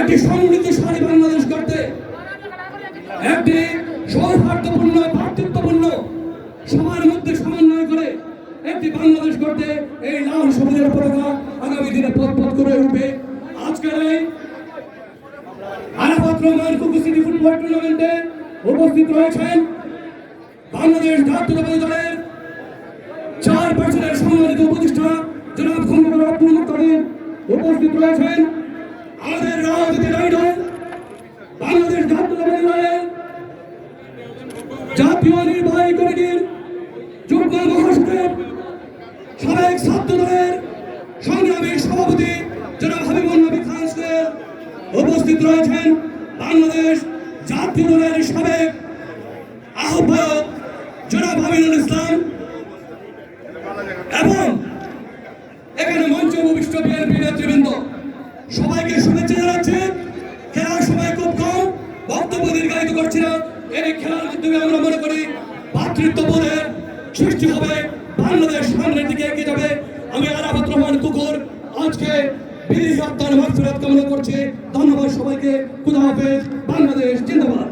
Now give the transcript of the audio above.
একটি সমৃদ্ধশালী বাংলাদেশ করতে, একটি সৌহার্দ্যপূর্ণ ভ্রাতৃত্বপূর্ণ সবার মধ্যে সমন্বয় করে একটি বাংলাদেশ করতে এই লাল সবুজের পতাকা আগামী দিনে পথ করে উঠবে। আজকের এই আরাফাত রহমান কুকু সিটি ফুটবল টুর্নামেন্টে উপস্থিত রয়েছেন বাংলাদেশ জাতীয়তাবাদী দলের চেয়ারপারসনের সম্মানিত উপদেষ্টা জনাব খন্দকার আব্দুল মুত্তালিব, উপস্থিত রয়েছেন আমাদের রাজনীতি আইডল বাংলাদেশ জাতীয়তাবাদী দলের জাতীয় নির্বাহী কমিটির যুগ্ম মহাসচিব সাবেক ছাত্র দলের সংগ্রামী সভাপতি জনাব হাবিবুল নবী খান সাহেব, উপস্থিত রয়েছেন বাংলাদেশ জাতীয় দলের সাবেক আহ্বায়ক জনাব আমিনুল ইসলাম এবং এখানে মঞ্চে উপবিষ্ট বিএনপি নেতৃবৃন্দ। সবাইকে শুভেচ্ছা জানাচ্ছি। খেলার সময় খুব কম, বক্তব্য দীর্ঘায়িত করছি না। এই খেলার মাধ্যমে আমরা মনে করি ভ্রাতৃত্ববোধের সৃষ্টি হবে, বাংলাদেশ সামনের দিকে এগিয়ে যাবে। আমি আরাফাত রহমান কুকুর আজকে বিদেশি আত্মার মাগফিরাত কামনা করছি। ধন্যবাদ সবাইকে। খুদা হাফেজ। বাংলাদেশ জিন্দাবাদ।